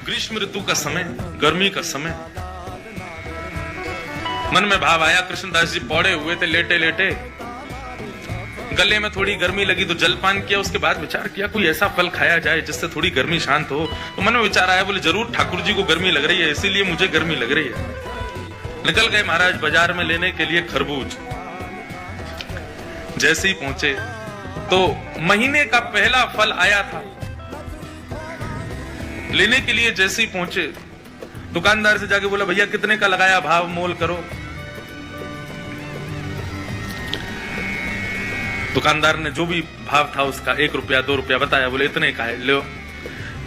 ग्रीष्म ऋतु का समय, गर्मी का समय। मन में भाव आया, कृष्णदास जी पौड़े हुए थे लेटे लेटे, गले में थोड़ी गर्मी लगी तो जलपान किया। उसके बाद विचार किया कोई ऐसा फल खाया जाए जिससे थोड़ी गर्मी शांत हो। तो मन में विचार आया, बोले जरूर ठाकुर जी को गर्मी लग रही है, इसीलिए मुझे गर्मी लग रही है। निकल गए महाराज बाजार में लेने के लिए खरबूज। जैसे ही पहुंचे तो महीने का पहला फल आया था। लेने के लिए जैसे ही पहुंचे दुकानदार से जाके बोला, भैया कितने का लगाया, भाव मोल करो। दुकानदार ने जो भी भाव था उसका 1 रुपया 2 रुपया बताया। बोले इतने का है, लो।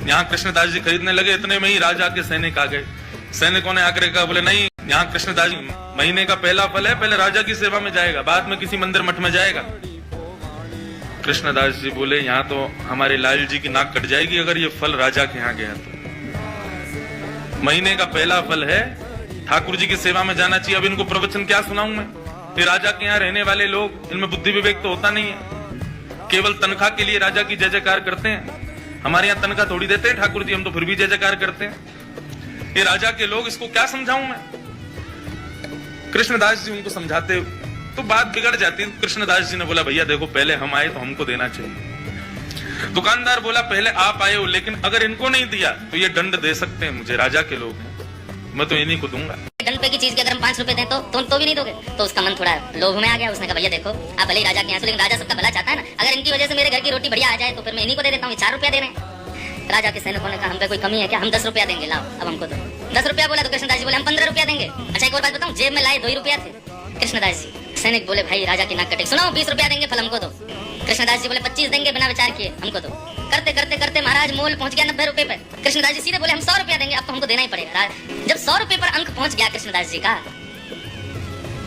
यहाँ कृष्णदास जी खरीदने लगे, इतने में ही राजा के सैनिक आ गए। सैनिकों ने आकर कहा, बोले नहीं, यहाँ कृष्णदास जी महीने का पहला फल है, पहले राजा की सेवा में जाएगा, बाद में किसी मंदिर मठ में जाएगा। कृष्णदास जी बोले, यहाँ तो हमारे लाल जी की नाक कट जाएगी अगर ये फल राजा के यहाँ गया तो। महीने का पहला फल है, ठाकुर जी की सेवा में जाना चाहिए। अब इनको प्रवचन क्या सुनाऊं मैं? ये राजा के यहाँ रहने वाले लोग, इनमें बुद्धि विवेक तो होता नहीं है, केवल तनख्वाह के लिए राजा की जय जयकार करते हैं। हमारे यहाँ तनख्वाह थोड़ी देते हैं ठाकुर जी, हम तो फिर भी जय जयकार करते हैं। ये राजा के लोग, इसको क्या समझाऊं मैं? कृष्णदास जी उनको समझाते तो बात बिगड़ जाती। कृष्णदास जी ने बोला, भैया देखो पहले हम आए तो हमको देना चाहिए। दुकानदार बोला, पहले आप आए हो, लेकिन अगर इनको नहीं दिया तो ये दंड दे सकते हैं मुझे, राजा के लोग हैं, मैं तो इन्हीं को दूंगा। दंड पे की चीज के अगर हम 5 रुपए दें तो भी नहीं दोगे? तो उसका मन थोड़ा लोभ में आ गया। उसने कहा, भैया देखो आप भले ही राजा के यहाँ से, लेकिन राजा सबका भला चाहता है ना, अगर इनकी वजह से मेरे घर की रोटी बढ़िया आ जाए तो फिर मैं इन्हीं को दे देता हूँ, 4 रुपया दे रहे हैं। राजा के सैनिकों ने कहा, हम पे कोई कमी है क्या, हम 10 रुपया देंगे, लाओ अब हमको दो। 10 रुपया बोला तो कृष्णदास जी बोले, हम 15 रुपया देंगे। अच्छा एक और बात बताऊं, जेब में लाए 2 ही रुपया थे। कृष्णदास जी, सैनिक बोले, भाई राजा की नाक कटे, सुनो 20 रुपया देंगे, फल हमको दो। कृष्णदास जी बोले, 25 देंगे बिना विचार किए, हमको दो। करते करते करते महाराज मोल पहुंच गया 90 रुपए पे। कृष्णदास जी सीधे बोले, हम 100 रुपया देंगे, अब तो हमको देना ही पड़ेगा। जब 100 रुपए पर अंक पहुंच गया कृष्णदास जी का,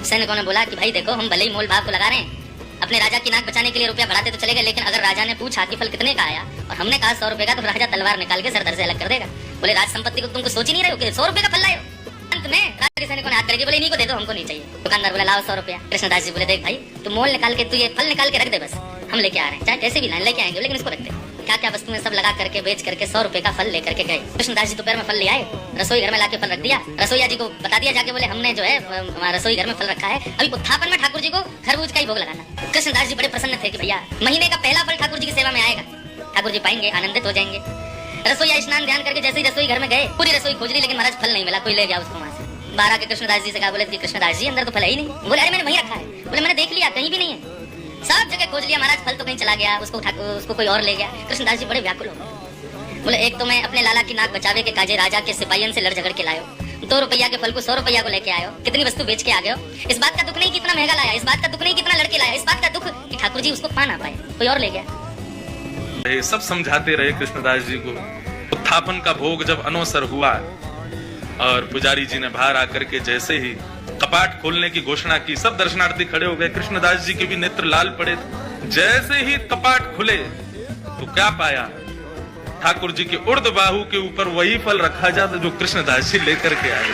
सैनिकों ने बोला कि भाई देखो, हम भले ही मोल भाव को लगा रहे हैं, अपने राजा की नाक बचाने के लिए रुपया बढ़ाते तो चलेगा, लेकिन अगर राजा ने पूछा कि फल कितने का आया और हमने कहा 100 रुपए का, तो राजा तलवार निकाल के सरदर से अलग कर देगा। बोले, राज संपत्ति को तुमको सोच ही नहीं रहे हो कि 100 रुपए का फल लाए हो? अंत में राजा के सैनिकों ने हाथ करके बोले, इन्हीं को दे दो, हमको नहीं चाहिए। दुकानदार बोला, लाओ 100 रुपया। कृष्णदास जी बोले, देख भाई तू मोल निकाल के, तू ये फल निकाल के रख दे, बस हम लेके आ रहे हैं, चाहे कैसे भी ना लेके आएंगे, लेकिन इसको रख दे। क्या क्या वस्तुएं सब लगा करके बेच करके 100 रुपए का फल लेकर के गए। कृष्णदास जी दोपहर में फल ले आए, रसोई घर में लाके फल रख दिया। रसोईया जी को बता दिया जाके, बोले हमने जो है रसोई घर में फल रखा है, अभी उत्थापन में ठाकुर जी को खरबूज का ही भोग लगाना। कृष्णदास जी बड़े प्रसन्न थे कि भैया महीने का पहला फल ठाकुर जी की सेवा में आएगा, ठाकुर जी पाएंगे, आनंदित हो जाएंगे। रसोईया स्नान ध्यान करके जैसे ही रसोई घर में गए, पूरी रसोई खोज ली, लेकिन महाराज फल नहीं मिला, कोई ले गया उसको वहां से। 12 के कृष्णदास जी से कहा, बोले कृष्णदास जी अंदर तो फल है ही नहीं। बोले, अरे मैंने वहीं रखा है। बोले, मैंने देख लिया, कहीं भी नहीं है, सब जगह खोज लिया महाराज, फल तो कहीं चला गया, उसको कोई और ले गया। कृष्णदास जी बड़े व्याकुल हो गए। बोले, एक तो मैं अपने लाला की नाक बचावे के काजे राजा के सिपाहियों से लड़ झगड़ के लायो, 2 रुपया के फल को 100 रुपया को लेके आयो, कितनी वस्तु बेच के आ गए हो। इस बात का दुख नहीं कितना महंगा लाया, इस बात का दुख नहीं कितना लड़के लाया, इस बात का दुख कि ठाकुर जी उसको पा ना पाए, कोई और ले गया। सब समझाते रहे कृष्णदास जी को। उत्थापन का भोग जब अनोसर हुआ और पुजारी जी ने बाहर आकर के जैसे ही कपाट खोलने की घोषणा की, सब दर्शनार्थी खड़े हो गए। कृष्णदास जी के भी नेत्र लाल पड़े। जैसे ही कपाट खुले तो क्या पाया, ठाकुर जी के उर्द बाहु के ऊपर वही फल रखा जाता जो कृष्णदास जी लेकर के आए।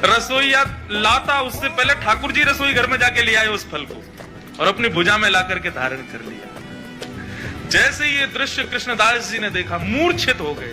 रसोईया लाता उससे पहले ठाकुर जी रसोई घर में जाके ले आए उस फल को और अपनी भुजा में ला करके धारण कर लिया। जैसे ये दृश्य कृष्णदास जी ने देखा, मूर्छित हो गए।